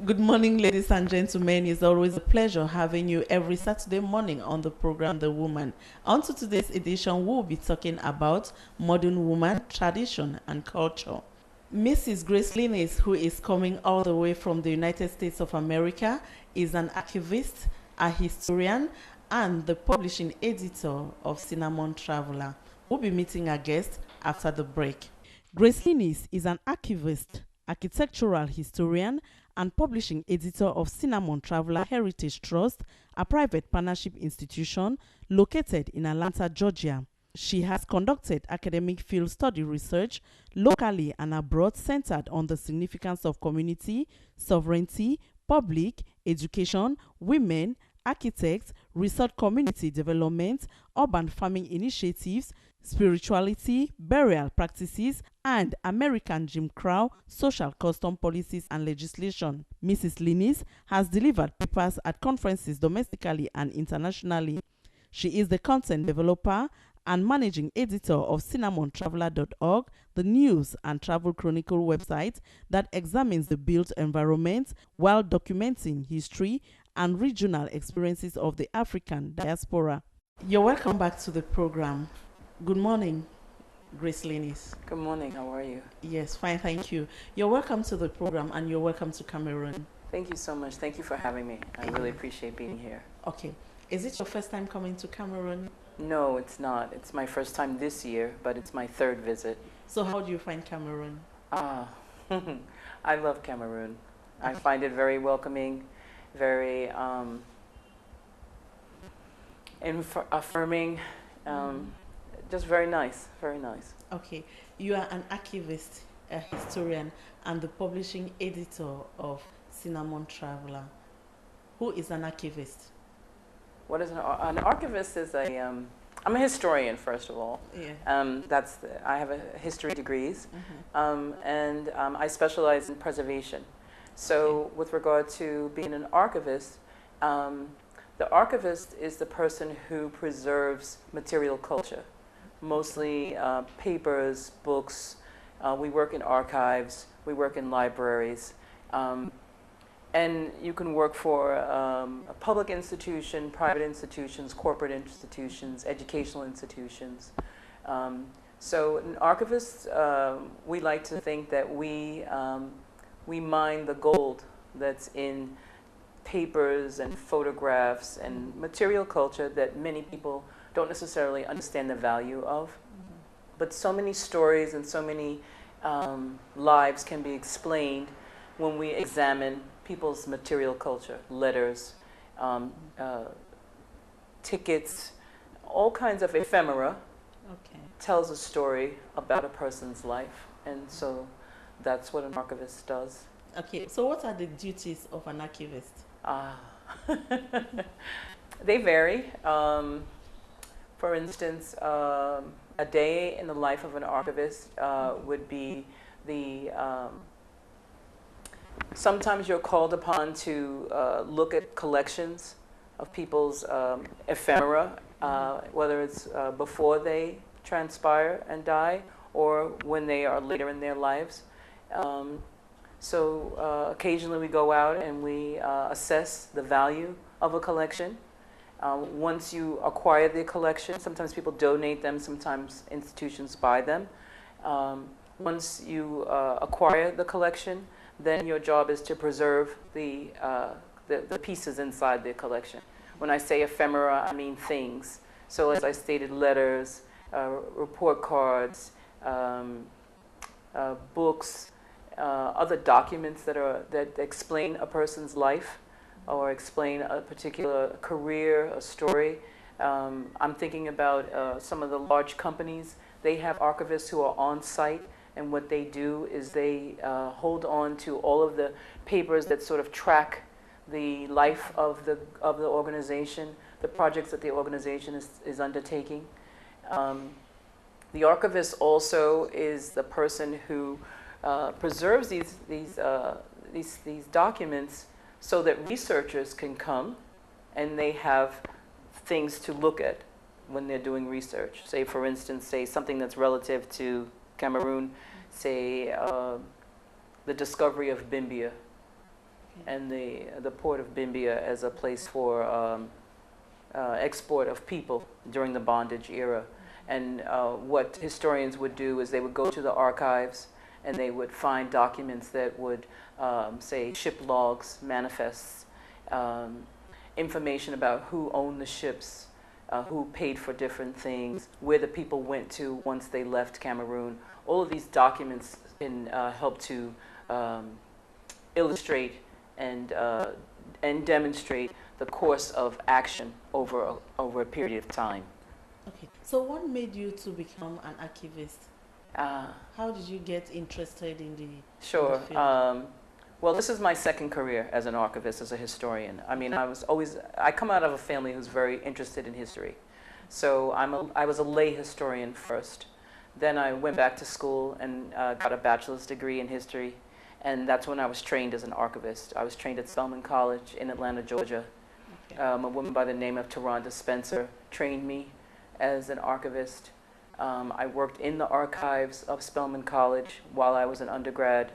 Good morning, ladies and gentlemen. It's always a pleasure having you every Saturday morning on the program The Woman. On to today's edition, we'll be talking about modern woman, tradition, and culture. Mrs. Grace Linis, who is coming all the way from the United States of America, is an archivist, a historian, and the publishing editor of Cinnamon Traveler. We'll be meeting our guest after the break. Grace Linis is an archivist, architectural historian, and publishing editor of Cinnamon Traveler Heritage Trust, a private partnership institution located in Atlanta, Georgia. She has conducted academic field study research locally and abroad centered on the significance of community, sovereignty, public, education, women, architects, research community development, urban farming initiatives, spirituality, burial practices, and American Jim Crow social custom policies and legislation. Mrs. Linis has delivered papers at conferences domestically and internationally. She is the content developer and managing editor of cinnamontraveler.org, the news and travel chronicle website that examines the built environment while documenting history and regional experiences of the African diaspora. You're welcome back to the program. Good morning, Grace Linis. Good morning, how are you? Yes, fine, thank you. You're welcome to the program and you're welcome to Cameroon. Thank you so much. Thank you for having me. I really appreciate being here. Okay. Is it your first time coming to Cameroon? No, it's not. It's my first time this year, but it's my third visit. So how do you find Cameroon? Ah, I love Cameroon. I find it very welcoming, very affirming, just very nice, very nice. Okay. You are an archivist, a historian, and the publishing editor of Cinnamon Traveler. Who is an archivist? What is an archivist? Is I'm a historian, first of all. Yeah. I have a history degrees, and I specialize in preservation. So with regard to being an archivist, the archivist is the person who preserves material culture, mostly papers, books. We work in archives, we work in libraries. And you can work for a public institution, private institutions, corporate institutions, educational institutions. So an archivist, we like to think that we mine the gold that's in papers and photographs and material culture that many people don't necessarily understand the value of. But so many stories and so many lives can be explained when we examine people's material culture, letters, tickets, all kinds of ephemera. Okay. Tells a story about a person's life. And so that's what an archivist does. Okay, so what are the duties of an archivist? They vary. For instance, a day in the life of an archivist would be the sometimes you're called upon to look at collections of people's ephemera, whether it's before they transpire and die or when they are later in their lives. So occasionally we go out and we assess the value of a collection. Once you acquire the collection, sometimes people donate them, sometimes institutions buy them. Once you acquire the collection, then your job is to preserve the pieces inside the collection. When I say ephemera, I mean things. So as I stated, letters, report cards, books, other documents that explain a person's life or explain a particular career, a story. I'm thinking about some of the large companies. They have archivists who are on site, and what they do is they hold on to all of the papers that sort of track the life of the organization, the projects that the organization is undertaking. The archivist also is the person who preserves these documents so that researchers can come and they have things to look at when they're doing research. Say, for instance, say something that's relative to Cameroon, say the discovery of Bimbia. and the port of Bimbia as a place for export of people during the bondage era. And what historians would do is they would go to the archives and they would find documents that would say ship logs, manifests, information about who owned the ships, who paid for different things, where the people went to once they left Cameroon. All of these documents can help to illustrate and demonstrate the course of action over a period of time. Okay. So what made you to become an archivist? How did you get interested in the Sure. in the field? Well, this is my second career as an archivist, as a historian. I mean, I come out of a family who's very interested in history. So I was a lay historian first. Then I went back to school and got a bachelor's degree in history. And that's when I was trained as an archivist. I was trained at Spelman College in Atlanta, Georgia. Okay. A woman by the name of Taronda Spencer trained me as an archivist. I worked in the archives of Spelman College while I was an undergrad,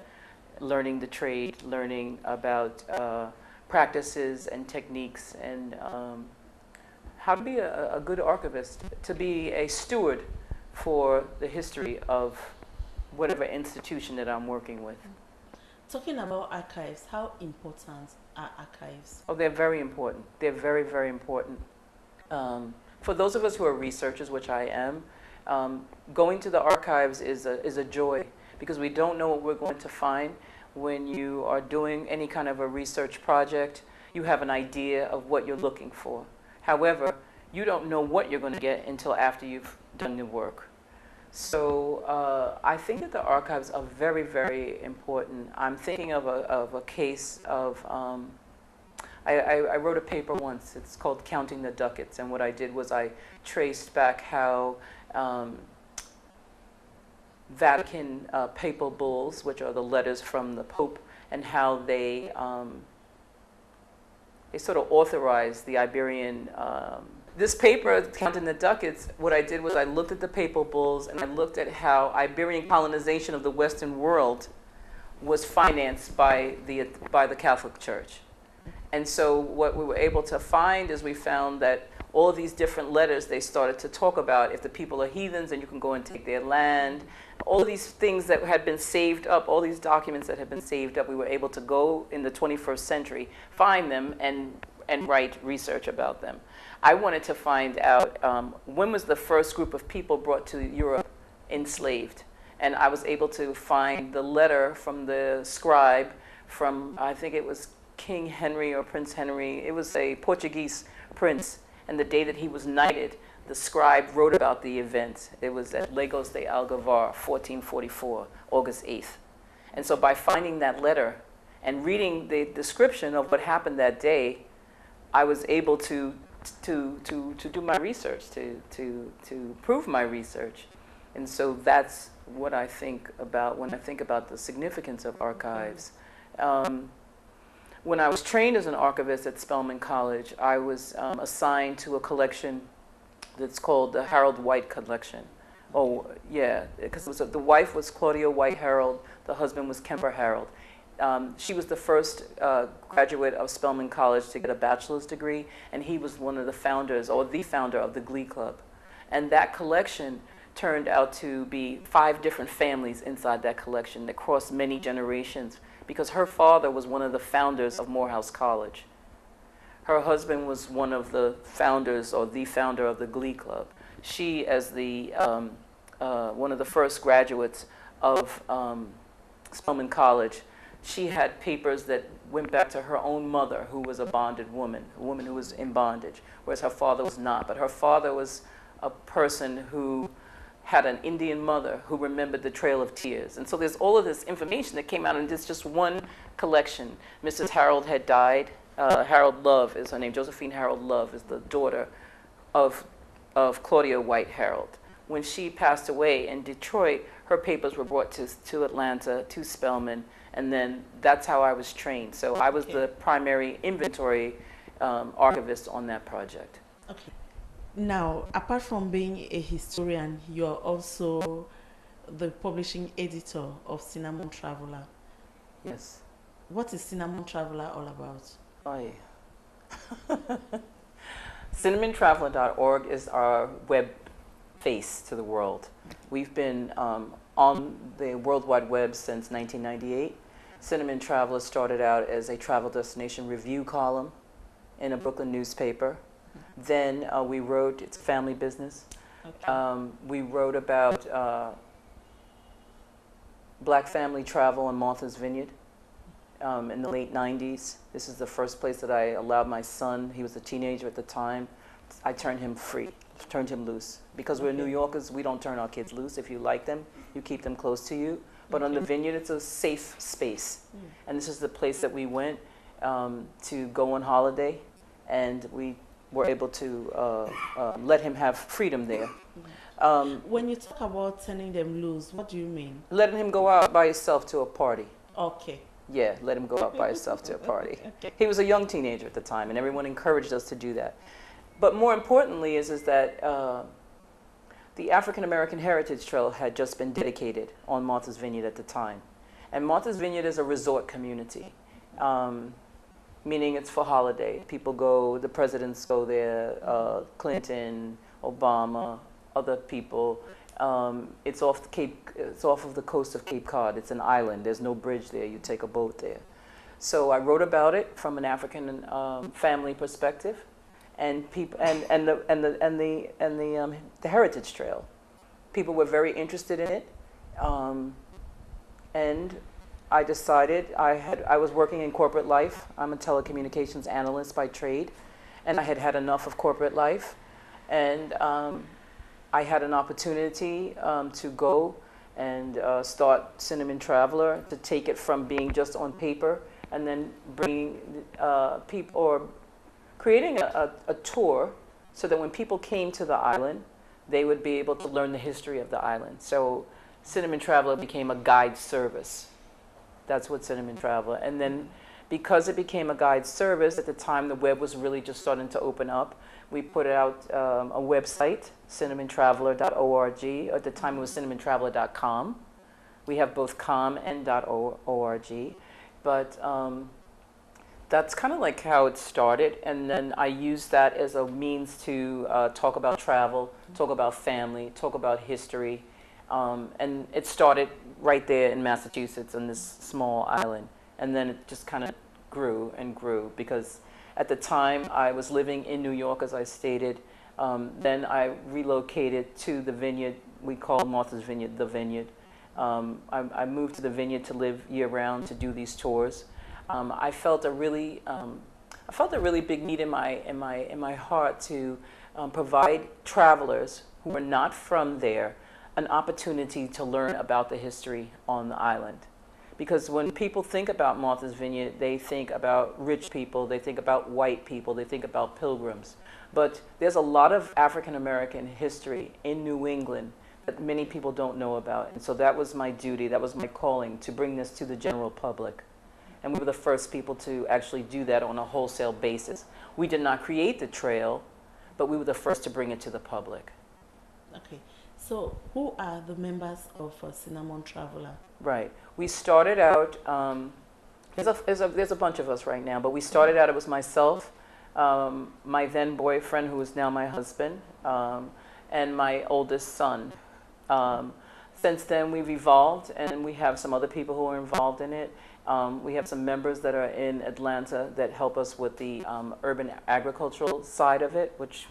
learning the trade, learning about practices and techniques and how to be a good archivist, to be a steward for the history of whatever institution that I'm working with. Talking about archives, how important are archives? Oh, they're very important. They're very, very important. For those of us who are researchers, which I am, going to the archives is a joy because we don't know what we're going to find. When you are doing any kind of a research project, you have an idea of what you're looking for. However, you don't know what you're going to get until after you've done the work. So I think that the archives are very, very important. I'm thinking of a case of, I wrote a paper once, it's called Counting the Ducats, and what I did was I traced back how Vatican papal bulls, which are the letters from the Pope, and how they sort of authorized the Iberian. This paper, Counting the Ducats, what I did was I looked at the papal bulls and I looked at how Iberian colonization of the Western world was financed by the Catholic Church. And so what we were able to find is we found that all of these different letters, they started to talk about if the people are heathens, then you can go and take their land. All of these things that had been saved up, all these documents that had been saved up, we were able to go in the 21st century, find them and write research about them. I wanted to find out when was the first group of people brought to Europe enslaved. And I was able to find the letter from the scribe from, I think it was King Henry or Prince Henry. It was a Portuguese prince. And the day that he was knighted, the scribe wrote about the event. It was at Lagos de Algarve, 1444, August 8th. And so by finding that letter and reading the description of what happened that day, I was able to do my research, to prove my research. And so that's what I think about when I think about the significance of archives. When I was trained as an archivist at Spelman College, I was assigned to a collection that's called the Harold White Collection. Oh, yeah, because the wife was Claudia White Harold, the husband was Kemper Harold. She was the first graduate of Spelman College to get a bachelor's degree, and he was one of the founders, or the founder of the Glee Club. And that collection turned out to be 5 different families inside that collection that crossed many generations, because her father was one of the founders of Morehouse College. Her husband was one of the founders, or the founder of the Glee Club. She, as the one of the first graduates of Spelman College, she had papers that went back to her own mother, who was a bonded woman, a woman who was in bondage, whereas her father was not. But her father was a person who had an Indian mother who remembered the Trail of Tears. And so there's all of this information that came out in this just one collection. Mrs. Harold had died. Harold Love is her name. Josephine Harold Love is the daughter of Claudia White Harold. When she passed away in Detroit, her papers were brought to Atlanta, to Spelman, and then that's how I was trained. So I was the primary inventory archivist on that project. Okay. Now, apart from being a historian, you're also the publishing editor of Cinnamon Traveler. Yes. what is Cinnamon Traveler all about? Oh, yeah. CinnamonTraveler.org is our web face to the world. We've been on the World Wide Web since 1998. Cinnamon Traveler started out as a travel destination review column in a Brooklyn newspaper. Then we wrote, it's a family business. Okay. We wrote about Black family travel in Martha's Vineyard in the late 90s. This is the first place that I allowed my son, he was a teenager at the time, I turned him free, turned him loose. Because we're New Yorkers, we don't turn our kids loose. If you like them, you keep them close to you. But on the vineyard, it's a safe space. And this is the place that we went to go on holiday, and we were able to let him have freedom there. When you talk about turning them loose, what do you mean? Letting him go out by himself to a party. Okay. Yeah, let him go out by himself to a party. Okay. He was a young teenager at the time, and everyone encouraged us to do that. But more importantly is that the African American Heritage Trail had just been dedicated on Martha's Vineyard at the time. And Martha's Vineyard is a resort community, meaning it's for holiday. People go, the presidents go there, Clinton, Obama, other people. It's off of the coast of Cape Cod. It's an island. There's no bridge there. You take a boat there. So I wrote about it from an African family perspective, and people the Heritage Trail. People were very interested in it, and I decided I was working in corporate life. I'm a telecommunications analyst by trade, and I had had enough of corporate life, and I had an opportunity to go and start Cinnamon Traveler, to take it from being just on paper and then bringing people, or creating a tour so that when people came to the island, they would be able to learn the history of the island. So Cinnamon Traveler became a guide service. That's what Cinnamon Traveler. And then because it became a guide service, at the time the web was really just starting to open up, we put out a website, cinnamontraveler.org. At the time it was cinnamontraveler.com. We have both com and .org. But that's kind of like how it started. And then I used that as a means to talk about travel, talk about family, talk about history. And it started right there in Massachusetts on this small island. And then it just kind of grew and grew, because at the time I was living in New York, as I stated. Then I relocated to the vineyard. We call Martha's Vineyard the Vineyard. I moved to the vineyard to live year-round, to do these tours. I felt a really big need in my heart to provide travelers who are not from there an opportunity to learn about the history on the island. Because when people think about Martha's Vineyard, they think about rich people, they think about white people, they think about pilgrims. But there's a lot of African American history in New England that many people don't know about. And so that was my duty, that was my calling, to bring this to the general public. And we were the first people to actually do that on a wholesale basis. We did not create the trail, but we were the first to bring it to the public. Okay. So who are the members of Cinnamon Traveler? Right. We started out, there's a bunch of us right now, but we started out, it was myself, my then boyfriend, who is now my husband, and my oldest son. Since then we've evolved, and we have some other people who are involved in it. We have some members that are in Atlanta that help us with the urban agricultural side of it, which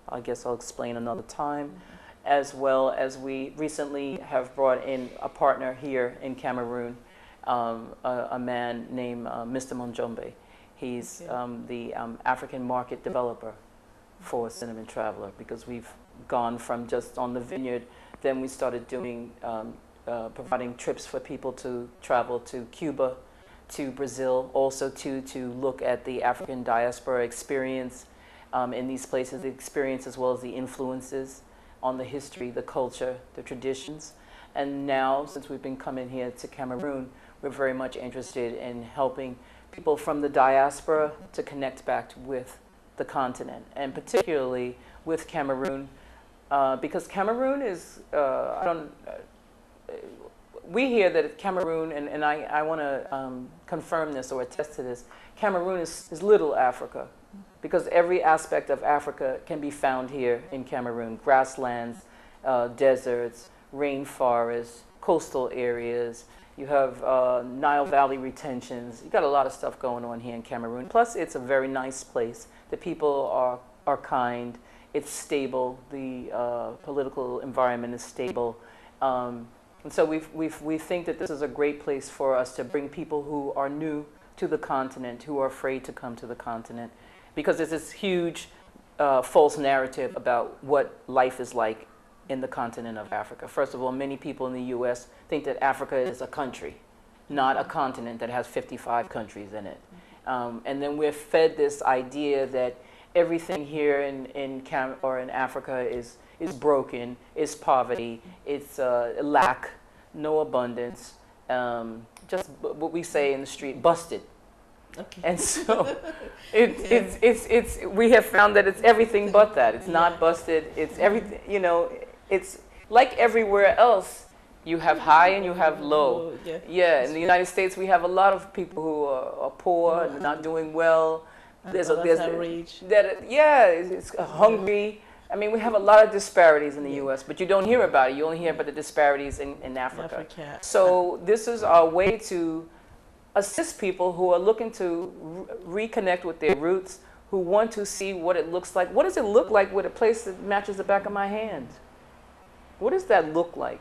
I guess I'll explain another time. As well as we recently have brought in a partner here in Cameroon, a man named Mr. Monjombe. He's the African market developer for Cinnamon Traveler, because we've gone from just on the vineyard, then we started doing, providing trips for people to travel to Cuba, to Brazil, also to look at the African diaspora experience in these places, the experience as well as the influences on the history, the culture, the traditions. And now, since we've been coming here to Cameroon, we're very much interested in helping people from the diaspora to connect back with the continent, and particularly with Cameroon, because Cameroon is, we hear that Cameroon, and I want to confirm this or attest to this, Cameroon is little Africa, because every aspect of Africa can be found here in Cameroon. Grasslands, deserts, rainforests, coastal areas. You have Nile Valley retentions. You got a lot of stuff going on here in Cameroon. Plus, it's a very nice place. The people are kind. It's stable. The political environment is stable. And so we think that this is a great place for us to bring people who are new to the continent, who are afraid to come to the continent, because there's this huge false narrative about what life is like in the continent of Africa. First of all, many people in the U.S. think that Africa is a country, not a continent that has 55 countries in it. And then we're fed this idea that everything here in Africa is broken, is poverty, it's lack, no abundance, just what we say in the street, busted. Okay. And so we have found that it's everything but that. It's not busted. It's everything, you know, it's like everywhere else. You have high and you have low. Yeah, in the United States, we have a lot of people who are poor and not doing well. It's hungry. I mean, we have a lot of disparities in the U.S., but you don't hear about it. You only hear about the disparities in Africa. So this is our way to assist people who are looking to reconnect with their roots, who want to see what it looks like. What does it look like with a place that matches the back of my hand? What does that look like?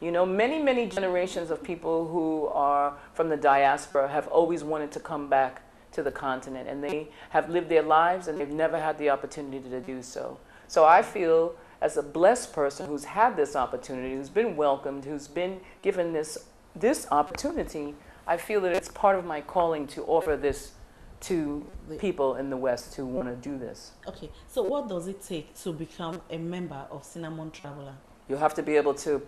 You know, many generations of people who are from the diaspora have always wanted to come back to the continent, and they have lived their lives and they've never had the opportunity to do so. So I feel, as a blessed person who's had this opportunity, who's been welcomed, who's been given this opportunity, I feel that it's part of my calling to offer this to people in the West who want to do this. Okay, so what does it take to become a member of Cinnamon Traveler? You have to be able to,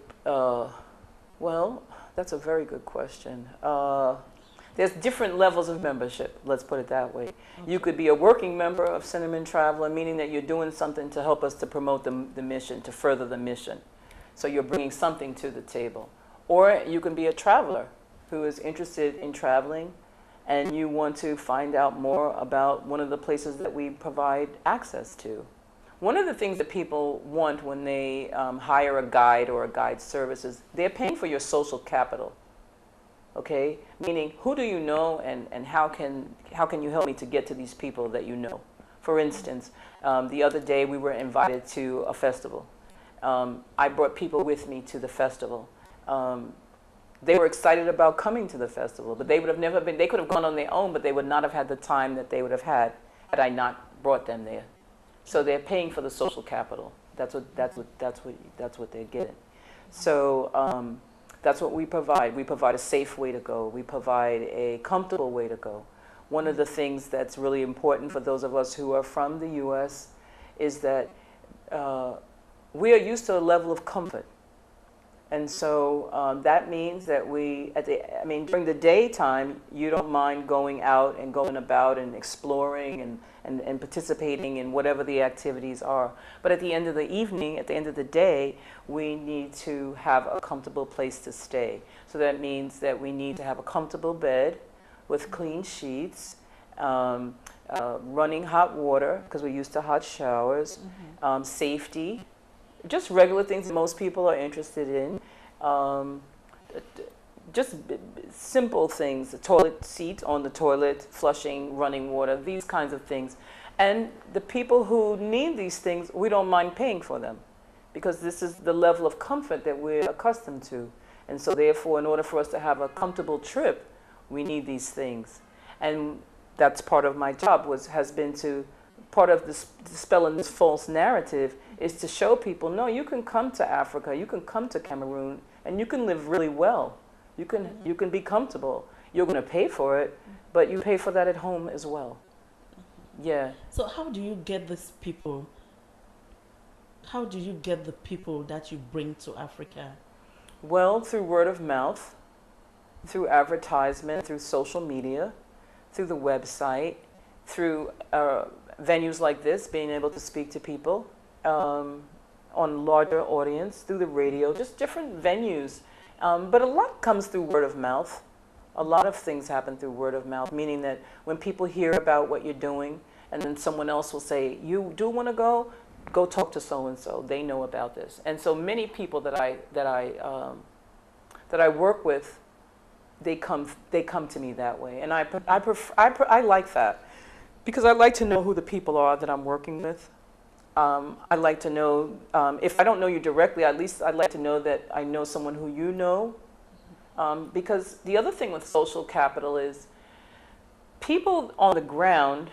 well, that's a very good question. There's different levels of membership, let's put it that way. Okay. You could be a working member of Cinnamon Traveler, meaning that you're doing something to help us to promote the mission, to further the mission. So you're bringing something to the table. Or you can be a traveler who is interested in traveling, and you want to find out more about one of the places that we provide access to. One of the things that people want when they hire a guide or a guide service is they're paying for your social capital. Okay, meaning who do you know, and how can you help me to get to these people that you know? For instance, the other day we were invited to a festival. I brought people with me to the festival. They were excited about coming to the festival, but they would have never been. They could have gone on their own, but they would not have had the time that they would have had I not brought them there. So they're paying for the social capital. That's what they're getting. So. That's what we provide. We provide a safe way to go. We provide a comfortable way to go. One of the things that's really important for those of us who are from the U.S. is that we are used to a level of comfort. And so that means that during the daytime, you don't mind going out and going about and exploring and participating in whatever the activities are. But at the end of the evening, at the end of the day, we need to have a comfortable place to stay. So that means that we need to have a comfortable bed with clean sheets, running hot water, because we're used to hot showers, safety, just regular things that most people are interested in. Just simple things, the toilet seat on the toilet, flushing, running water, these kinds of things. And the people who need these things, we don't mind paying for them, because this is the level of comfort that we're accustomed to. And so therefore, in order for us to have a comfortable trip, we need these things. And that's part of my job, has been to, part of this dispelling this false narrative is to show people, no, you can come to Africa, you can come to Cameroon, and you can live really well. You can be comfortable. You're going to pay for it, but you pay for that at home as well. Yeah. So how do you get these people? How do you get the people that you bring to Africa? Well, through word of mouth, through advertisement, through social media, through the website, through venues like this, being able to speak to people on larger audience, through the radio, just different venues. But a lot comes through word of mouth. A lot of things happen through word of mouth, meaning that when people hear about what you're doing, and then someone else will say, you do want to go talk to so-and-so. They know about this. And so many people that I work with, they come to me that way. And I like that, because I like to know who the people are that I'm working with. I like to know, if I don't know you directly, at least I'd like to know that I know someone who you know. Because the other thing with social capital is people on the ground,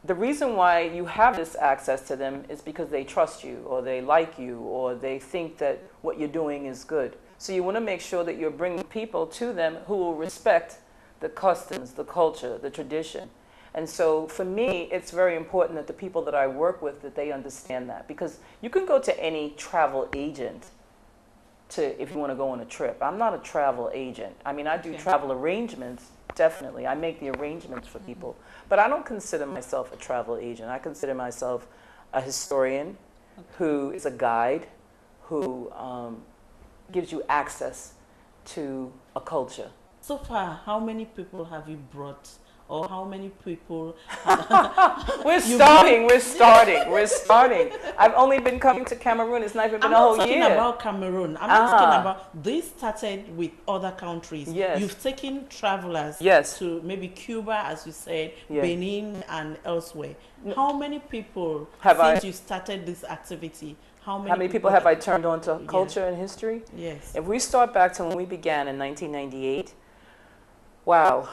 the reason why you have this access to them is because they trust you, or they like you, or they think that what you're doing is good. So you want to make sure that you're bringing people to them who will respect the customs, the culture, the tradition. And so for me, it's very important that the people that I work with, that they understand that. Because you can go to any travel agent if you want to go on a trip. I'm not a travel agent. I mean, I do travel arrangements, definitely. I make the arrangements for people. But I don't consider myself a travel agent. I consider myself a historian who is a guide, who gives you access to a culture. So far, how many people have you brought, or how many people? We're starting. I've only been coming to Cameroon. It's not even been a whole year. I'm not talking about Cameroon. I'm talking about, this started with other countries. Yes. You've taken travelers to maybe Cuba, as you said, Benin and elsewhere. How many people, since you started this activity, how many people have I turned on to culture and history? Yes. If we start back to when we began in 1998, wow.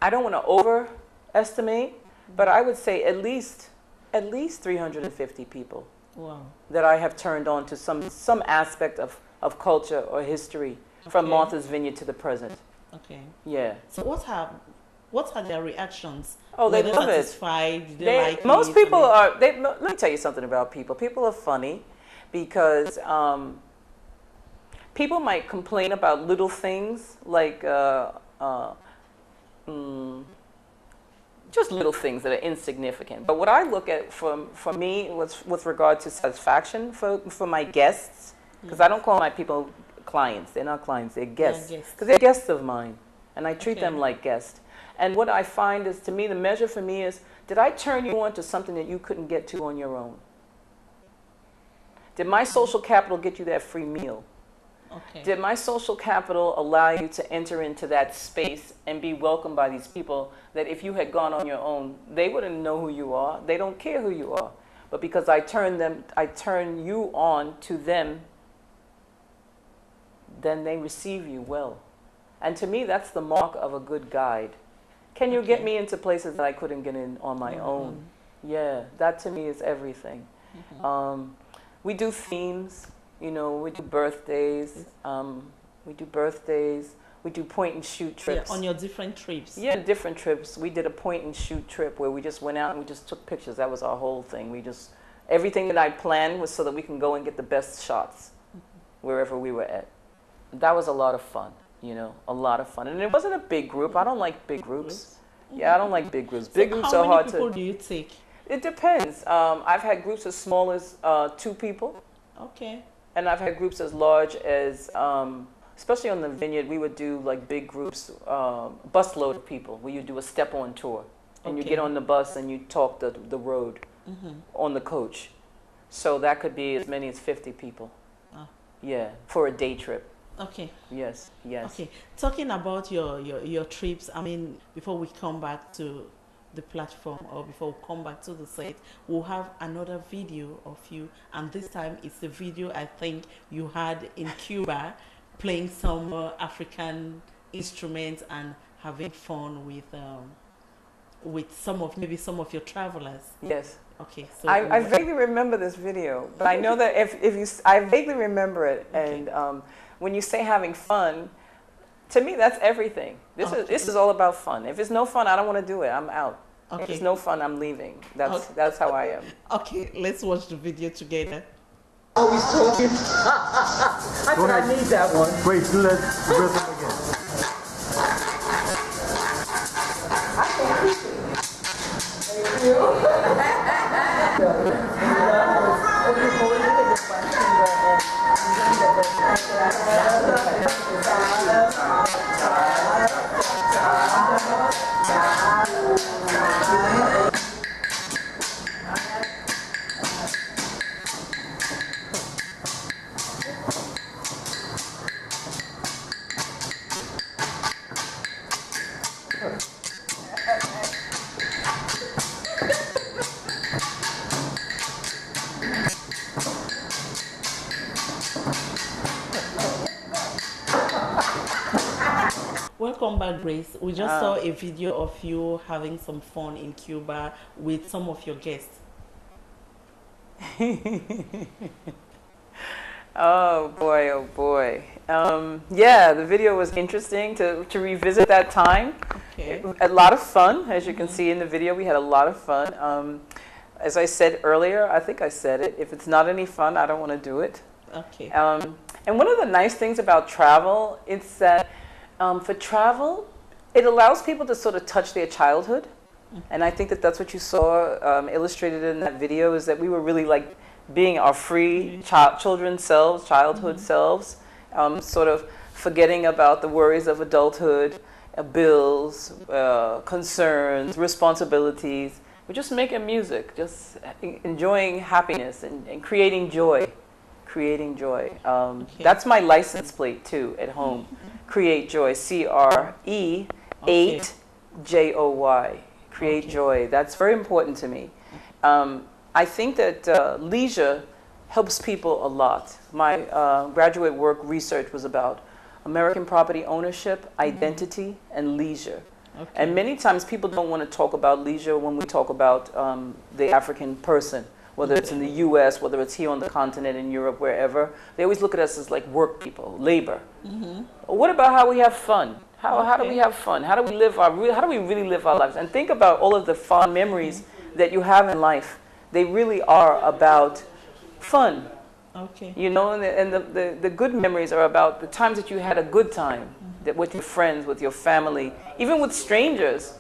I don't want to overestimate, but I would say at least 350 people. Wow. That I have turned on to some aspect of culture or history, from Martha's Vineyard to the present. Okay. Yeah. So what are their reactions? Oh, they love it. Most people are. Let me tell you something about people. People are funny, because people might complain about little things like. Just little things that are insignificant. But what I look at for me with regard to satisfaction for my guests, because I don't call my people clients. They're not clients. They're guests. Because they're guests of mine, and I treat them like guests. And what I find is, to me, the measure for me is, did I turn you on to something that you couldn't get to on your own? Did my social capital get you that free meal? Okay. Did my social capital allow you to enter into that space and be welcomed by these people that if you had gone on your own, they wouldn't know who you are. They don't care who you are. But because I turn you on to them, then they receive you well. And to me, that's the mark of a good guide. Can you get me into places that I couldn't get in on my own? Yeah, that to me is everything. We do themes. You know, we do birthdays. We do point and shoot trips. Yeah, on your different trips. Yeah, different trips. We did a point and shoot trip where we just went out and we just took pictures. That was our whole thing. Everything that I planned was so that we can go and get the best shots wherever we were at. That was a lot of fun, you know, a lot of fun. And it wasn't a big group. I don't like big groups. Yeah, I don't like big groups. Big groups are hard to... How many people do you take? It depends. I've had groups as small as 2 people. Okay. And I've had groups as large as, especially on the vineyard, we would do like big groups, busload of people, where you do a step-on tour. And you get on the bus and you talk the road on the coach. So that could be as many as 50 people. Oh. Yeah, for a day trip. Okay. Yes, yes. Okay. Talking about your trips, I mean, before we come back to the platform, or before we come back to the set, we'll have another video of you, and this time it's the video I think you had in Cuba, playing some African instruments and having fun with some of your travelers. Yes. Okay. So I vaguely remember this video, but I know that I vaguely remember it, and when you say having fun, to me, that's everything. This is all about fun. If it's no fun, I don't want to do it. I'm out. Okay. If it's no fun, I'm leaving. That's how I am. Okay, let's watch the video together. Always talking. I need that one. Wait, do that rhythm again. Thank you. welcome back, Grace. We just saw a video of you having some fun in Cuba with some of your guests. Oh boy, oh boy. Yeah, the video was interesting to revisit that time. Okay. A lot of fun, as you can see in the video. We had a lot of fun. As I said earlier, I think I said it, if it's not any fun, I don't want to do it. Okay. And one of the nice things about travel is that for travel, it allows people to sort of touch their childhood. And I think that that's what you saw illustrated in that video, is that we were really like being our free children's selves, childhood selves, sort of forgetting about the worries of adulthood, bills, concerns, responsibilities. We're just making music, just enjoying happiness and creating joy. Creating joy. That's my license plate too at home. Create Joy. CRE 8 JOY. Create joy. That's very important to me. I think that leisure helps people a lot. My graduate work research was about American property ownership, identity, and leisure. Okay. And many times people don't want to talk about leisure when we talk about the African person, whether it's in the US, whether it's here on the continent, in Europe, wherever. They always look at us as like work people, labor. What about how we have fun? How do we have fun? How do we live how do we really live our lives? And think about all of the fond memories that you have in life. They really are about fun. Okay. You know, and the good memories are about the times that you had a good time, that with your friends, with your family, even with strangers.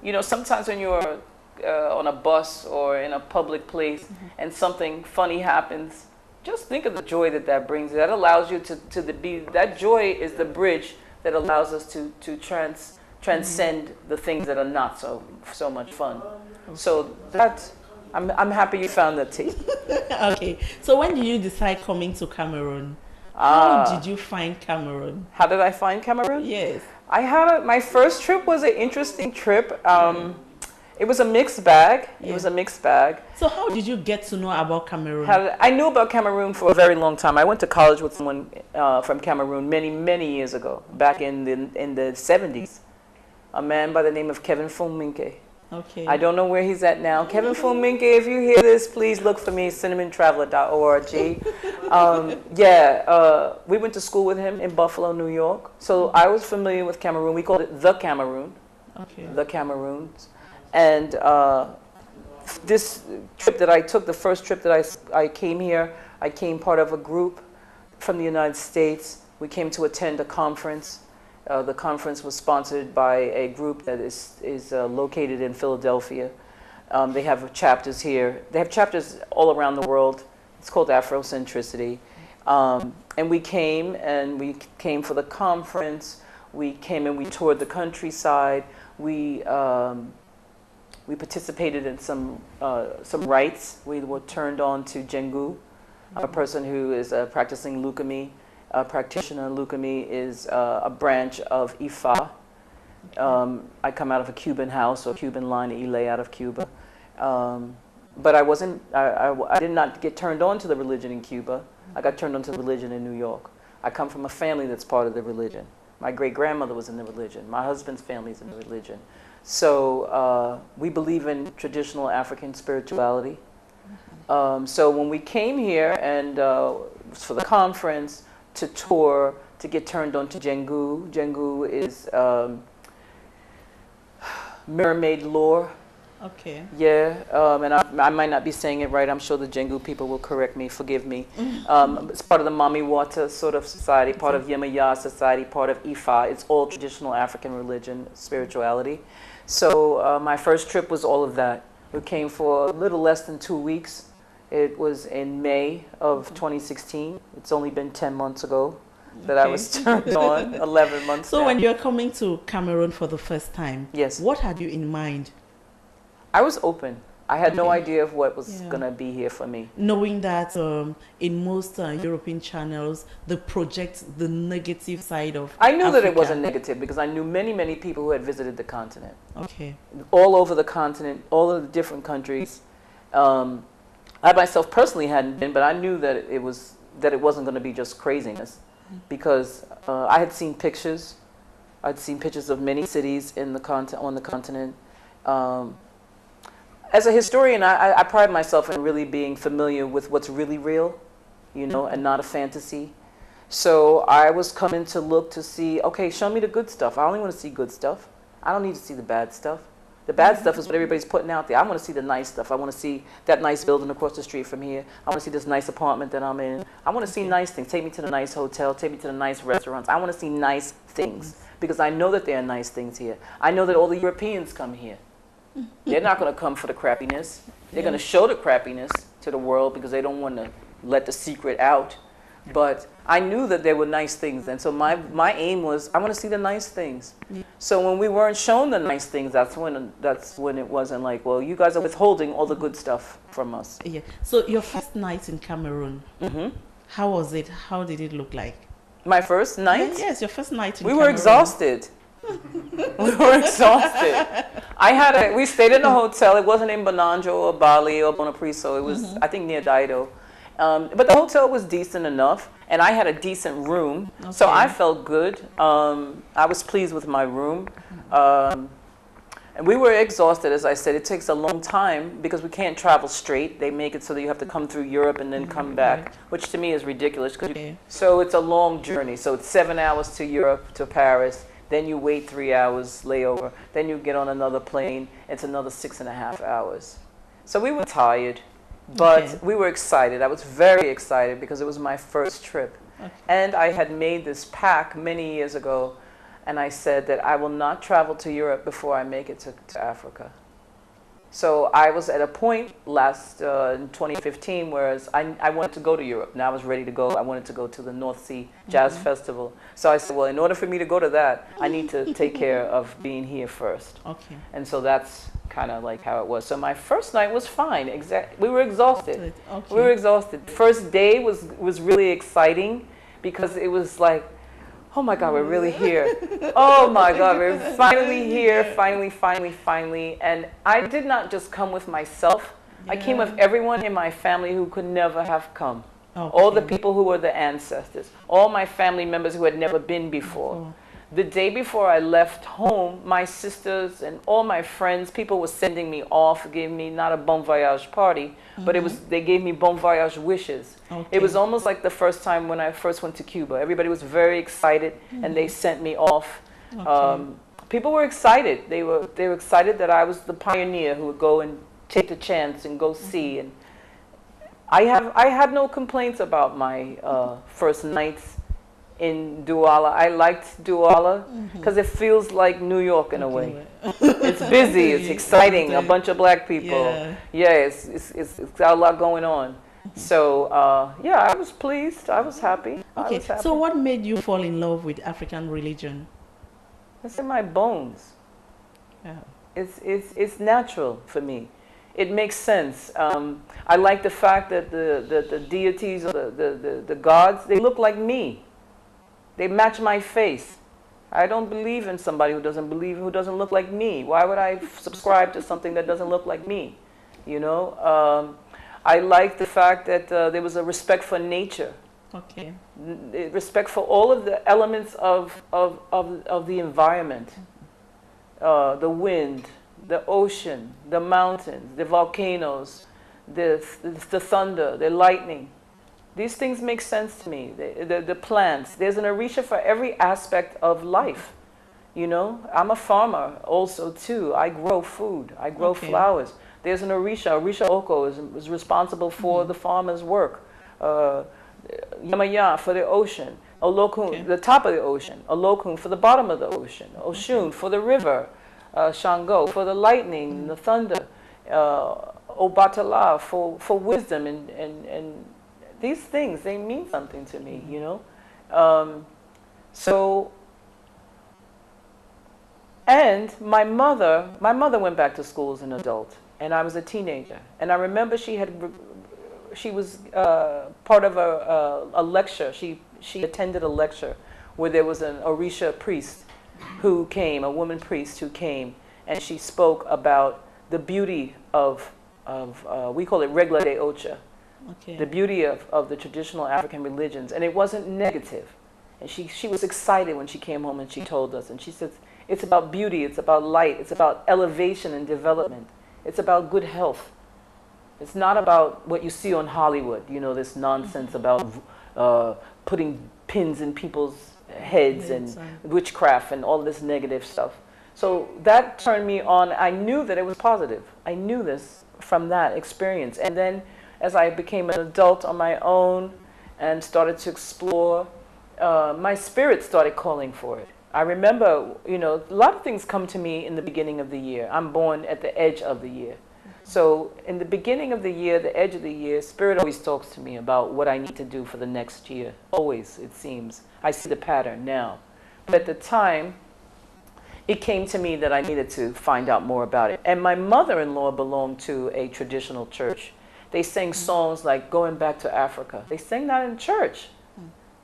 You know, sometimes when you're on a bus or in a public place and something funny happens, just think of the joy that that brings. That allows you to be, that joy is the bridge that allows us to transcend the things that are not so much fun. So that, I'm happy you found that tape. Okay. So when did you decide coming to Cameroon? How did you find Cameroon? How did I find Cameroon? Yes. I had my first trip was an interesting trip. It was a mixed bag. It was a mixed bag. So how did you get to know about Cameroon? I knew about Cameroon for a very long time. I went to college with someone from Cameroon many years ago, back in the 70s. A man by the name of Kevin Fulminke. Okay. I don't know where he's at now. Kevin Fulminke, if you hear this, please look for me, cinnamontraveler.org. We went to school with him in Buffalo, New York. So I was familiar with Cameroon. We called it the Cameroon. Okay. The Cameroons. And this trip that I took, the first trip that I came here, I came part of a group from the United States. We came to attend a conference. The conference was sponsored by a group that is located in Philadelphia. They have chapters here. They have chapters all around the world. It's called Afrocentricity. And we came for the conference. We came and we toured the countryside. We participated in some rites. We were turned on to Jengu, a person who is practicing Lukumi. A practitioner. Lukumi is a branch of Ifa. I come out of a Cuban house, or Cuban line of Ile out of Cuba. But I did not get turned on to the religion in Cuba. I got turned on to the religion in New York. I come from a family that's part of the religion. My great-grandmother was in the religion. My husband's family is in the religion. So we believe in traditional African spirituality. So when we came here and for the conference, to tour, to get turned on to Jengu. Jengu is mermaid lore. Okay. Yeah, and I might not be saying it right. I'm sure the Jengu people will correct me, forgive me. It's part of the Mami Wata sort of society, part of Yemaya society, part of Ifa. It's all traditional African religion, spirituality. So my first trip was all of that. We came for a little less than 2 weeks. It was in May of 2016. It's only been 10 months ago that I was turned on, 11 months So now. when you're coming to Cameroon for the first time, yes, what had you in mind? I was open. I had no idea of what was going to be here for me. Knowing that in most European channels, they project the negative side of I knew Africa. that it wasn't negative because I knew many people who had visited the continent. Okay. All over the continent, all of the different countries. I myself personally hadn't been, but I knew that it wasn't going to be just craziness, because I had seen pictures I'd seen pictures of many cities in the on the continent. As a historian, I pride myself in really being familiar with what's really real, you know, and not a fantasy. So I was coming to look to see, okay, show me the good stuff. I only want to see good stuff. I don't need to see the bad stuff. The bad stuff is what everybody's putting out there. I want to see the nice stuff. I want to see that nice building across the street from here. I want to see this nice apartment that I'm in. I want to see nice things. Take me to the nice hotel. Take me to the nice restaurants. I want to see nice things because I know that there are nice things here. I know that all the Europeans come here. They're not going to come for the crappiness. They're going to show the crappiness to the world because they don't want to let the secret out. But I knew that there were nice things, and so my aim was I want to see the nice things. So when we weren't shown the nice things, that's when it wasn't like, well, you guys are withholding all the good stuff from us. Yeah. So your first night in Cameroon, how was it? How did it look like? My first night? Yes, your first night in We Cameroon. were exhausted. We were exhausted. We stayed in a hotel. It wasn't in Bonanjo or Bali or Bonapriso. It was, I think, near Dido. But the hotel was decent enough, and I had a decent room, so I felt good. I was pleased with my room. And we were exhausted, as I said. It takes a long time because we can't travel straight. They make it so that you have to come through Europe and then come back, which to me is ridiculous. So it's a long journey. So it's 7 hours to Europe, to Paris. Then you wait 3 hours layover. Then you get on another plane. It's another 6.5 hours. So we were tired, but we were excited. I was very excited because it was my first trip. And I had made this pact many years ago, and I said that I will not travel to Europe before I make it to Africa. So I was at a point in 2015, whereas I wanted to go to Europe. Now I was ready to go. I wanted to go to the North Sea Jazz Festival. So I said, well, in order for me to go to that, I need to take care of being here first. And so that's kind of like how it was. So my first night was fine. We were exhausted. We were exhausted. First day was really exciting because it was like, oh my God, we're really here. Oh my God, we're finally here, finally. And I did not just come with myself. I came with everyone in my family who could never have come. All the people who were the ancestors. All my family members who had never been before. The day before I left home, my sisters and all my friends, people were sending me off, gave me not a bon voyage party, but they gave me bon voyage wishes. It was almost like the first time when I first went to Cuba. Everybody was very excited, and they sent me off. People were excited. They were excited that I was the pioneer who would go and take the chance and go see. And I had no complaints about my first nights in Douala. I liked Douala because it feels like New York in a way. It's busy, it's exciting, a bunch of black people. It's got a lot going on. So I was pleased. I was happy. So what made you fall in love with African religion? It's in my bones. It's natural for me. It makes sense. I like the fact that the deities or the gods, they look like me. They match my face. I don't believe in somebody who doesn't look like me. Why would I subscribe to something that doesn't look like me? You know, I like the fact that there was a respect for nature. Respect for all of the elements of the environment. The wind, the ocean, the mountains, the volcanoes, the thunder, the lightning. These things make sense to me. The plants. There's an Orisha for every aspect of life. You know, I'm a farmer also too. I grow food. I grow flowers. There's an Orisha. Orisha Oko is responsible for the farmer's work. Yamaya for the ocean. Olokun, the top of the ocean. Olokun for the bottom of the ocean. Oshun for the river. Shango for the lightning, the thunder. Obatala for wisdom and these things, they mean something to me, you know. And my mother went back to school as an adult, and I was a teenager. And I remember she was part of a lecture. She attended a lecture where there was an Orisha priest who came, a woman priest who came, and she spoke about the beauty of we call it Regla de Ocha. The beauty of the traditional African religions. And it wasn't negative. And she was excited when she came home and she told us. And she said, it's about beauty, it's about light, it's about elevation and development. It's about good health. It's not about what you see on Hollywood, you know, this nonsense about putting pins in people's heads and witchcraft and all this negative stuff. So that turned me on. I knew that it was positive. I knew this from that experience. And then as I became an adult on my own and started to explore, my spirit started calling for it. I remember, you know, a lot of things come to me in the beginning of the year. I'm born at the edge of the year. So in the beginning of the year, the edge of the year, Spirit always talks to me about what I need to do for the next year. Always, it seems. I see the pattern now. But at the time, it came to me that I needed to find out more about it. And my mother-in-law belonged to a traditional church. They sang songs like Going Back to Africa. They sang that in church.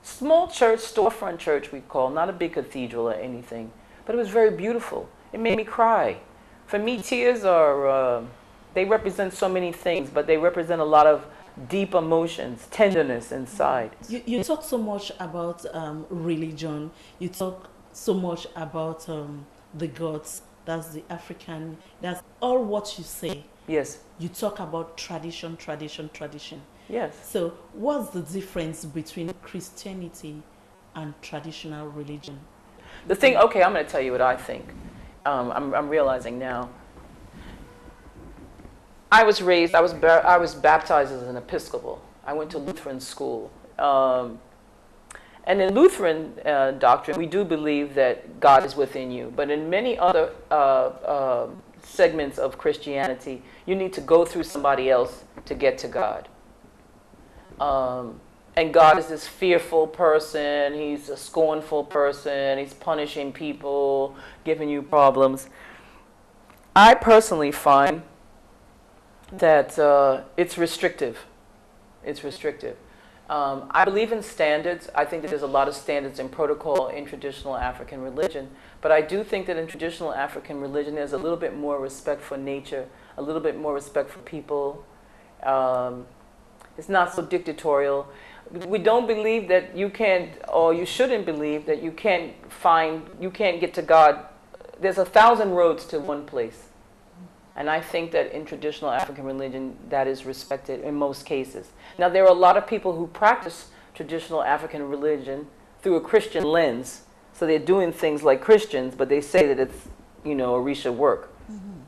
Small church, storefront church we call, not a big cathedral or anything. But it was very beautiful. It made me cry. For me, tears are, they represent so many things, but they represent a lot of deep emotions, tenderness inside. You talk so much about religion. You talk so much about the gods. That's the African, that's all what you say. Yes. You talk about tradition, tradition, tradition. Yes. So what's the difference between Christianity and traditional religion? The thing, okay, I'm going to tell you what I think. I'm realizing now. I was raised, I was baptized as an Episcopal. I went to Lutheran school. And in Lutheran doctrine, we do believe that God is within you. But in many other segments of Christianity, you need to go through somebody else to get to God. And God is this fearful person, he's a scornful person, he's punishing people, giving you problems. I personally find that it's restrictive. It's restrictive. I believe in standards. I think that there's a lot of standards and protocol in traditional African religion, but I do think that in traditional African religion there's a little bit more respect for nature, a little bit more respect for people. It's not so dictatorial. We don't believe that you can't, or you shouldn't believe that you can't get to God. There's 1,000 roads to one place. And I think that in traditional African religion, that is respected in most cases. Now, there are a lot of people who practice traditional African religion through a Christian lens. So they're doing things like Christians, but they say that it's, you know, Orisha work.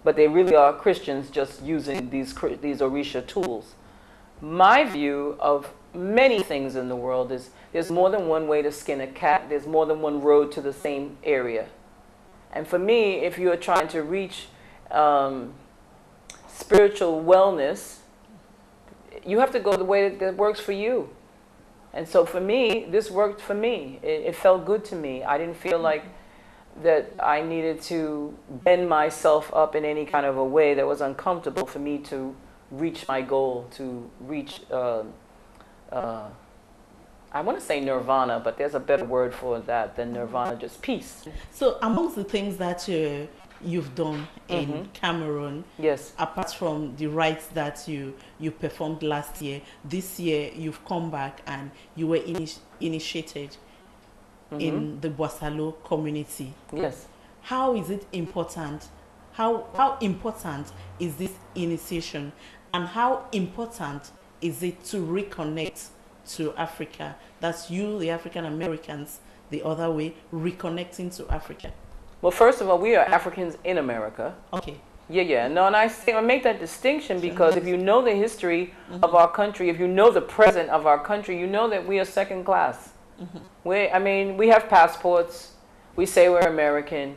But they really are Christians just using these Orisha tools. My view of many things in the world is there's more than one way to skin a cat. There's more than one road to the same area. And for me, if you're trying to reach spiritual wellness, you have to go the way that works for you. And so for me, this worked for me. It felt good to me. I didn't feel like that I needed to bend myself up in any kind of a way that was uncomfortable for me to reach my goal, to reach, I want to say nirvana, but there's a better word for that than nirvana, just peace. So amongst the things that you've done in Cameroon, yes, apart from the rites that you performed last year, this year you've come back and you were initiated in the Boissalo community. Yes. How is it important? How important is this initiation, and how important is it to reconnect to Africa? That's you, the African Americans, the other way, reconnecting to Africa. Well, first of all, we are Africans in America. Okay. Yeah. No, and I make that distinction because if you know the history of our country, if you know the present of our country, you know that we are second class. We have passports. We say we're American,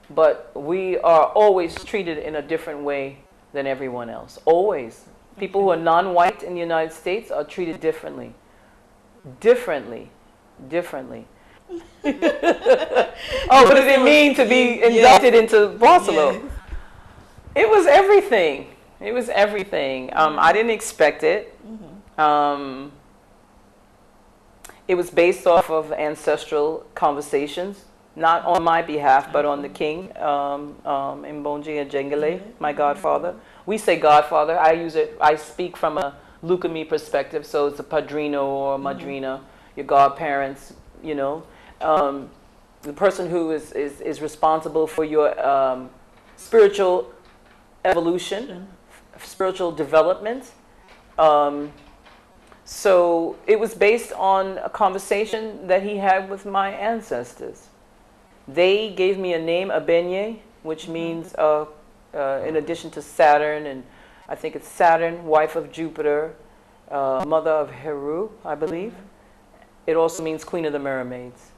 but we are always treated in a different way than everyone else. Always. People who are non-white in the United States are treated differently. Differently. Oh, what did it mean to be inducted into Boissalo? Yes. It was everything. It was everything. I didn't expect it. It was based off of ancestral conversations, not on my behalf, but on the king, Mbonji Ajengele, my godfather. We say godfather. I speak from a Lukumi perspective, so it's a padrino or a madrina, your godparents, you know. the person who is responsible for your spiritual evolution, spiritual development. So it was based on a conversation that he had with my ancestors. They gave me a name, Abenye, which means, in addition to Saturn, and I think it's Saturn, wife of Jupiter, mother of Heru, I believe. It also means Queen of the Mermaids.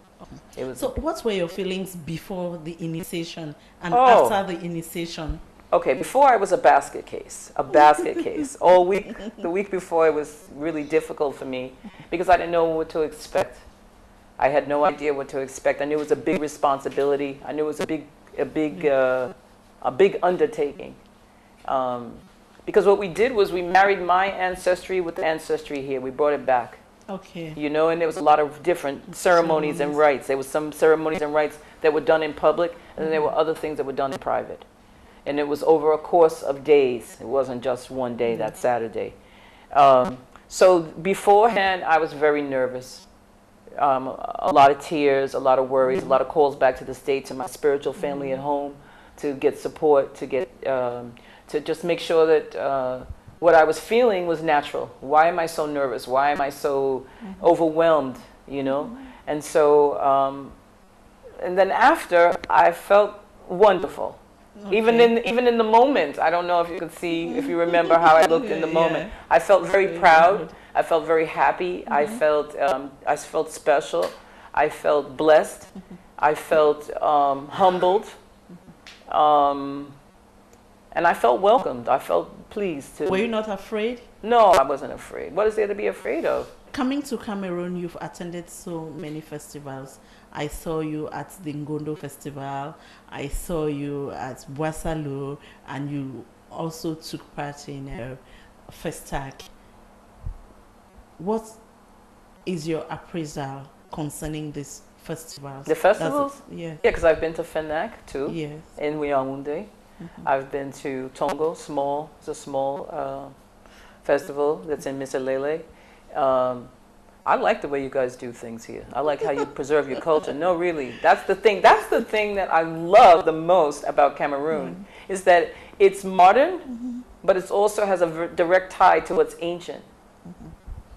It was. So what were your feelings before the initiation and Oh. after the initiation? Okay, before I was a basket case, all week. The week before it was really difficult for me because I didn't know what to expect. I had no idea what to expect. I knew it was a big responsibility. I knew it was a big undertaking. Because what we did was we married my ancestry with the ancestry here. We brought it back. Okay. You know, and there was a lot of different ceremonies and rites. There was some ceremonies and rites that were done in public, and then there were other things that were done in private. And it was over a course of days. It wasn't just one day, that Saturday. So beforehand, I was very nervous. A lot of tears, a lot of worries, a lot of calls back to the States and my spiritual family at home to get support, to just make sure that what I was feeling was natural. Why am I so nervous? Why am I so overwhelmed, you know? And so, and then after, I felt wonderful. Okay. Even in the moment, I don't know if you can see, if you remember how I looked in the moment. I felt very proud. I felt very happy. I felt special. I felt blessed. I felt humbled. And I felt welcomed. I felt pleased too. Were you not afraid? No, I wasn't afraid. What is there to be afraid of? Coming to Cameroon, you've attended so many festivals. I saw you at the Ngondo Festival. I saw you at Boissalo, and you also took part in Festac. What is your appraisal concerning these festivals? The festivals? Yes. Yeah, because I've been to FENAC too, Yes. in Yaoundé. I've been to Tongo, it's a small festival that's in Misalele. I like the way you guys do things here. I like how you preserve your culture. No, really, that's the thing. That's the thing that I love the most about Cameroon, is that it's modern, but it also has a direct tie to what's ancient.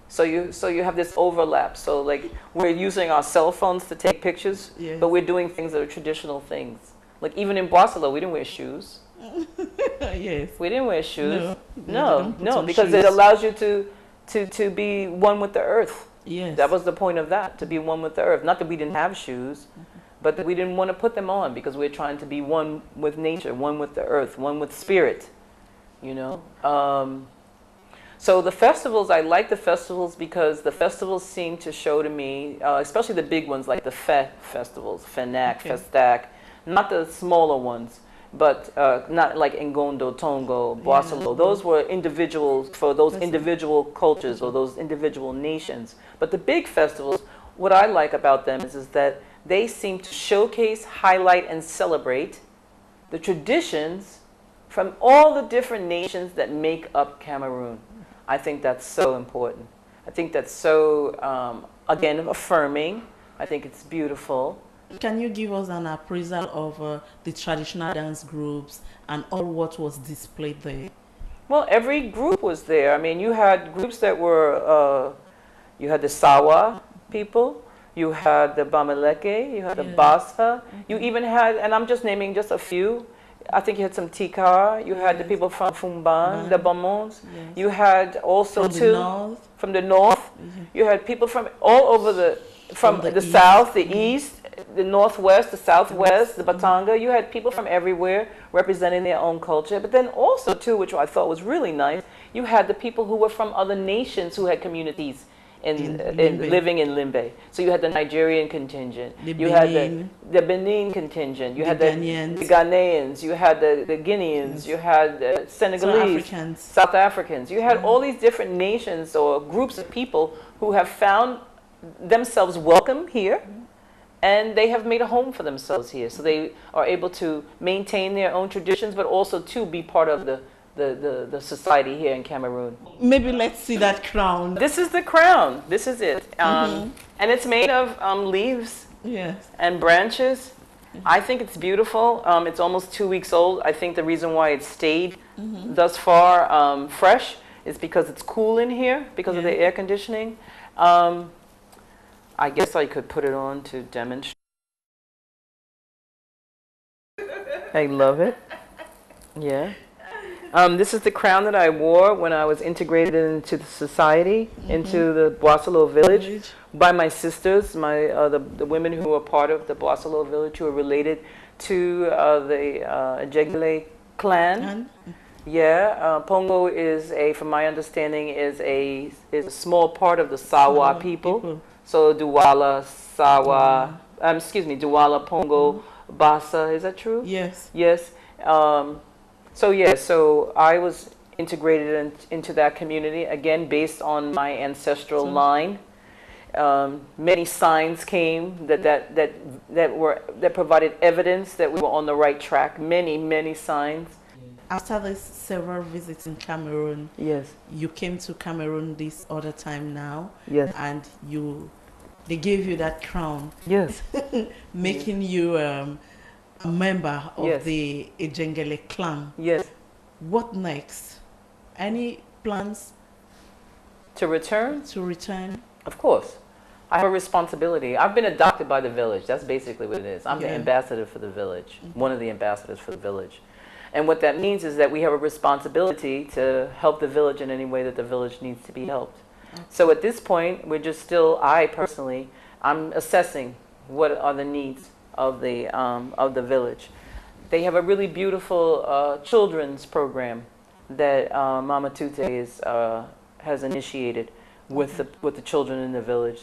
So you have this overlap. So like we're using our cell phones to take pictures, Yes. but we're doing things that are traditional things. Like even in Boissalo, we didn't wear shoes. Yes. We didn't wear shoes. No, they No, don't put no, on because shoes. it allows you to be one with the earth. Yes. That was the point of that, to be one with the earth. Not that we didn't have shoes, but that we didn't want to put them on because we're trying to be one with nature, one with the earth, one with spirit, you know. So the festivals, I like the festivals because the festivals seem to show to me, especially the big ones like the festivals, FENAC, Okay. Festac, not the smaller ones, but not like Ngondo, Tongo, Boissalo. Those were individuals for those individual cultures or those individual nations. But the big festivals, what I like about them is that they seem to showcase, highlight, and celebrate the traditions from all the different nations that make up Cameroon. I think that's so important. I think that's so, again, affirming. I think it's beautiful. Can you give us an appraisal of the traditional dance groups and all what was displayed there? Well, every group was there. I mean, you had groups that were, you had the Sawa people, you had the Bamaleke, you had the Bassa, you even had, and I'm just naming just a few, I think you had some Tikar, you had the people from Fumban, the Bamons, you had also From too, the north? from the north, you had people from all over from the east. south, the east, the northwest, the southwest, the Batanga. You had people from everywhere representing their own culture. But then also, too, which I thought was really nice, you had the people who were from other nations who had communities in Limbe. living in Limbe. So you had the Nigerian contingent. The You Benin. had the Benin contingent. You The had Ghanaians. the Ghanaians. You had the Guineans. You had Senegalese. Africans. South Africans. You had all these different nations or groups of people who have found themselves welcome here, and they have made a home for themselves here. So they are able to maintain their own traditions, but also to be part of the society here in Cameroon. Maybe let's see that crown. This is the crown. This is it. And it's made of leaves Yes. and branches. I think it's beautiful. It's almost 2 weeks old. I think the reason why it stayed thus far fresh is because it's cool in here because of the air conditioning. I guess I could put it on to demonstrate. I love it. Yeah. This is the crown that I wore when I was integrated into the society, into the Boissalo village, by my sisters, the women who are part of the Boissalo village, who are related to the Ejegele clan. Yeah, Pongo is from my understanding, is a small part of the Sawa people. So Duwala, Sawa, Duwala, Pongo, Basa. Is that true? Yes. Yes. So I was integrated into that community, again, based on my ancestral line. Many signs came that provided evidence that we were on the right track. Many signs. After this several visits in Cameroon, Yes. you came to Cameroon this other time now. Yes. And they gave you that crown. Yes. Making you a member of Yes. the Ejengele clan. Yes. What next? Any plans To return? to return? Of course. I have a responsibility. I've been adopted by the village. That's basically what it is. I'm the ambassador for the village, one of the ambassadors for the village. And what that means is that we have a responsibility to help the village in any way that the village needs to be helped. So at this point, we're just still, I'm assessing what are the needs of the village. They have a really beautiful children's program that Mama Tute has initiated with the children in the village.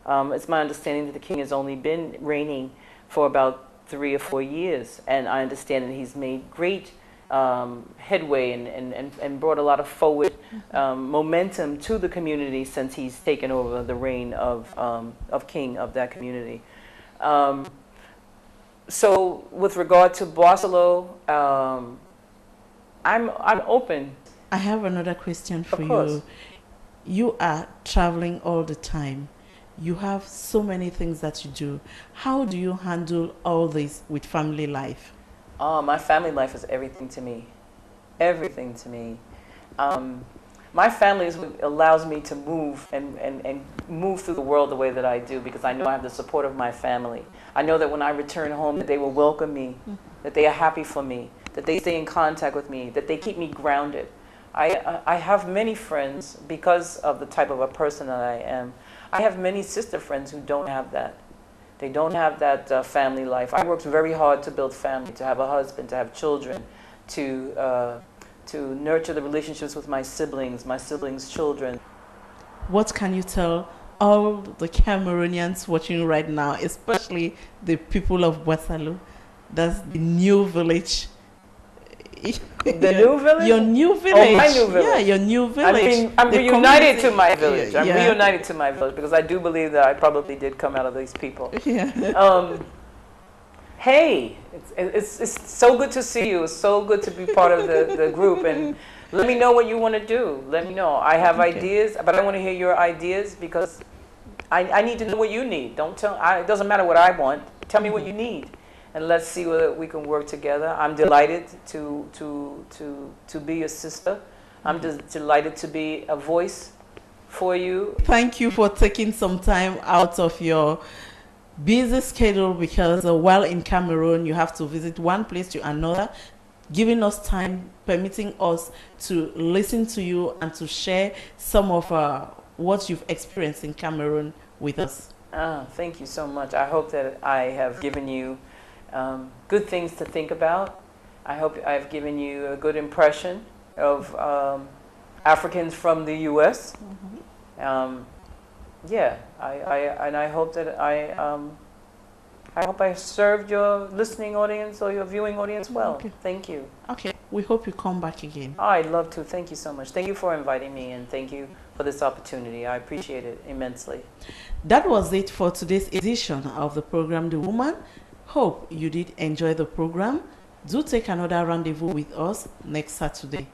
It's my understanding that the king has only been reigning for about 3 or 4 years, and I understand that he's made great headway and brought a lot of forward momentum to the community since he's taken over the reign of king of that community. So with regard to Boissalo, I'm open. I have another question for Of course. you. You are traveling all the time. You have so many things that you do. How do you handle all this with family life? My family life is everything to me. Everything to me. My family is what allows me to move and move through the world the way that I do, because I know I have the support of my family. I know that when I return home that they will welcome me, that they are happy for me, that they stay in contact with me, that they keep me grounded. I have many friends because of the type of a person that I am. I have many sister friends who don't have that. They don't have that family life. I worked very hard to build family, to have a husband, to have children, to nurture the relationships with my siblings' children. What can you tell all the Cameroonians watching right now, especially the people of Boissalo? That's the new village. The new village? Your new village. Oh, my new village. Yeah, your new village. I'm The reunited community- to my village. I'm Yeah. reunited to my village because I do believe that I probably did come out of these people. Yeah. Hey, it's so good to see you. It's so good to be part of the group. And let me know what you want to do. Let me know. I have ideas, but I want to hear your ideas because I need to know what you need. Don't tell. It doesn't matter what I want. Tell me what you need, and let's see whether we can work together. I'm delighted to be your sister. I'm delighted to be a voice for you. Thank you for taking some time out of your busy schedule, because while in Cameroon you have to visit one place to another, giving us time, permitting us to listen to you and to share some of what you've experienced in Cameroon with us. Thank you so much. I hope that I have given you good things to think about. I hope I've given you a good impression of Africans from the U.S. Yeah, I hope that I hope I served your listening audience or your viewing audience well. Okay. Thank you. Okay, we hope you come back again. Oh, I'd love to. Thank you so much. Thank you for inviting me, and thank you for this opportunity. I appreciate it immensely. That was it for today's edition of the program The Woman. Hope you did enjoy the program. Do take another rendezvous with us next Saturday.